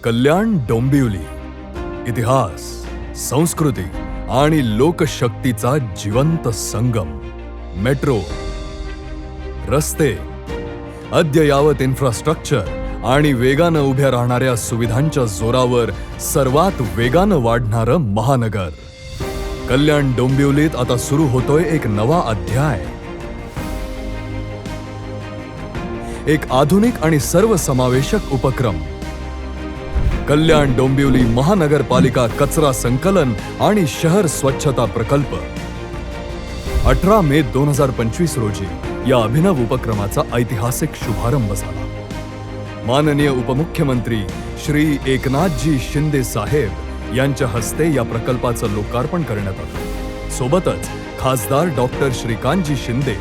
कल्याण डोंबिवली, इतिहास, संस्कृती आणि लोकशक्तीचा जिवंत संगम. मेट्रो, रस्ते, अद्ययावत इन्फ्रास्ट्रक्चर आणि वेगानं उभ्या राहणाऱ्या सुविधांच्या जोरावर सर्वात वेगानं वाढणारं महानगर. कल्याण डोंबिवलीत आता सुरू होतोय एक नवा अध्याय. एक आधुनिक आणि सर्वसमावेशक उपक्रम. कल्याण डोंबिवली महानगरपालिका कचरा संकलन आणि शहर स्वच्छता प्रकल्प. 18 मे 2025 रोजी या अभिनव उपक्रमाचा ऐतिहासिक शुभारंभ झाला. माननीय उपमुख्यमंत्री श्री एकनाथजी शिंदे साहेब यांच्या हस्ते या प्रकल्पाचं लोकार्पण करण्यात आलं. सोबतच खासदार डॉक्टर श्रीकांतजी शिंदे,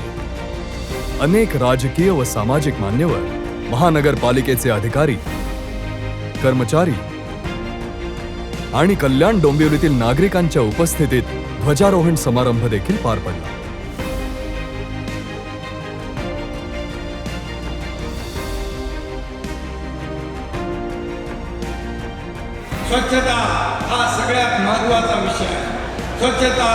अनेक राजकीय व सामाजिक मान्यवर, महानगरपालिकेचे अधिकारी, कर्मचारी आणि कल्याण डोंबिवलीतील नागरिकांच्या उपस्थितीत ध्वजारोहण समारंभ देखील पार पडला. स्वच्छता हा सगळ्यात महत्त्वाचा विषय आहे. स्वच्छता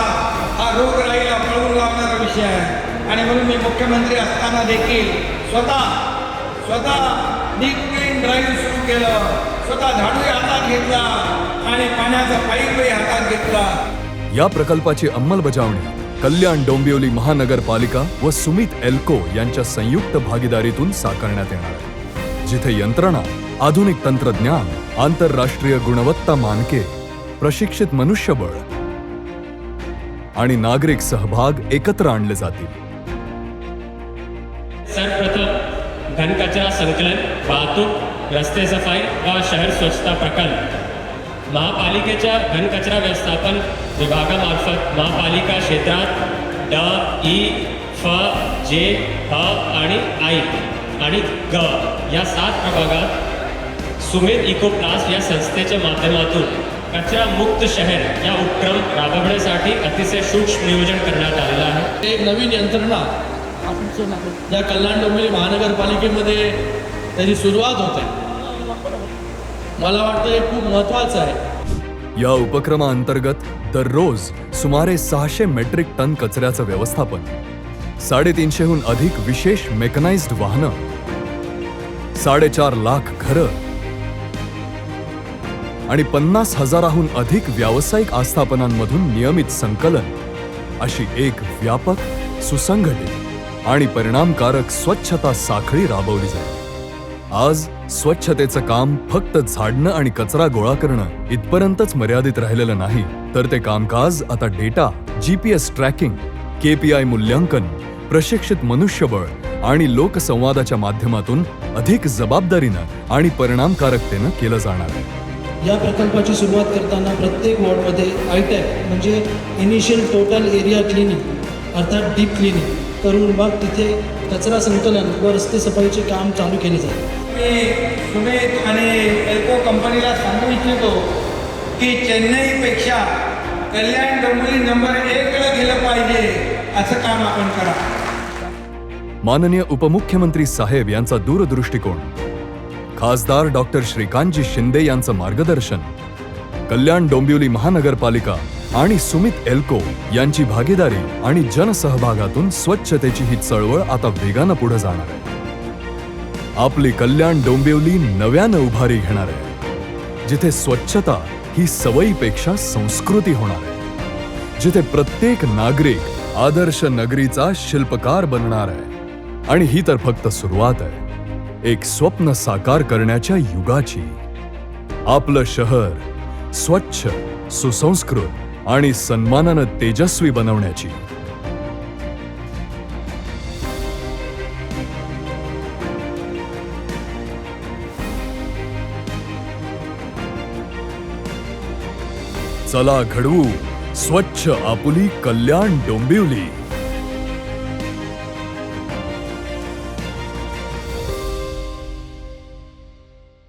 हा रोगराईला पळवून लावणारा विषय आहे आणि म्हणून मी मुख्यमंत्री असताना देखील स्वतः डीप क्लीन ड्राईव्ह सुरू केलं. स्वतः झाडूही हातात घेतला आणि पाण्याचा पाईपही हातात घेतला. या प्रकल्पाची अंमलबजावणी कल्याण डोंबिवली महानगरपालिका व सुमित एल्को यांच्या संयुक्त भागीदारीतून साकारण्यात येणार आहे, जिथे यंत्रणा, आधुनिक तंत्रज्ञान, आंतरराष्ट्रीय गुणवत्ता मानके, प्रशिक्षित मनुष्यबळ आणि नागरिक सहभाग एकत्र आणले जातील. सर्वप्रथम घनकचरा संकलन, वाहतूक, रस्ते सफाई व शहर स्वच्छता प्रकल्प. महापालिकेच्या घनकचरा व्यवस्थापन विभागामार्फत महापालिका क्षेत्रात ड, ई, फ, जे, ह आणि आय आणि ग या 7 प्रभागात सुमित इकोप्लास्ट या संस्थेच्या माध्यमातून कचरा मुक्त शहर या उपक्रम राबवण्यासाठी अतिशय सूक्ष्म नियोजन करण्यात आलेलं आहे. एक नवीन यंत्रणा या कल्याण डोंबिवली महानगरपालिकेमध्ये त्याची सुरुवात होते. मला वाटतं हे खूप महत्त्वाचं आहे. या उपक्रमाअंतर्गत दररोज सुमारे 600 मेट्रिक टन कचऱ्याचं व्यवस्थापन, 350हून अधिक विशेष मेकनाइज्ड वाहनं, 4.5 लाख घरं आणि 50,000हून अधिक व्यावसायिक आस्थापनांमधून नियमित संकलन अशी एक व्यापक, सुसंघटित आणि परिणामकारक स्वच्छता साखळी राबवली जाईल. आज स्वच्छतेचं काम फक्त झाडणं आणि कचरा गोळा करणं इथपर्यंतच मर्यादित राहिलेलं नाही, तर ते कामकाज आता डेटा, GPS ट्रॅकिंग, KPI मूल्यांकन, प्रशिक्षित मनुष्यबळ आणि लोकसंवादाच्या माध्यमातून अधिक जबाबदारीनं आणि परिणामकारकतेनं केलं जाणार आहे. या प्रकल्पाची सुरुवात करताना प्रत्येक वॉर्डमध्ये आयटॅक म्हणजे इनिशियल टोटल एरिया क्लिनिंग अर्थात डीप क्लिनिंग करून मग तिथे कचरा संकलन व रस्ते सफाईचे काम चालू केले जाईल. मी सुमित आणि एल्को कंपनीला सांगू इच्छितो की चेन्नईपेक्षा कल्याण डोंबिवली नंबर 1ला गेलं पाहिजे, असं काम आपण करा. माननीय उपमुख्यमंत्री साहेब यांचा दूरदृष्टिकोन, खासदार डॉक्टर श्रीकांतजी शिंदे यांचं मार्गदर्शन, कल्याण डोंबिवली महानगरपालिका आणि सुमित एल्को यांची भागीदारी आणि जनसहभागातून स्वच्छतेची ही चळवळ आता वेगानं पुढे जाणार आहे. आपली कल्याण डोंबिवली नव्यानं उभारी घेणार आहे, जिथे स्वच्छता ही सवयीपेक्षा संस्कृती होणार आहे, जिथे प्रत्येक नागरिक आदर्श नगरीचा शिल्पकार बनणार आहे. आणि ही तर फक्त सुरुवात आहे, एक स्वप्न साकार करण्याच्या युगाची. आपलं शहर स्वच्छ, सुसंस्कृत आणि सन्मानानं तेजस्वी बनवण्याची. चला घडवू स्वच्छ आपुली कल्याण डोंबिवली.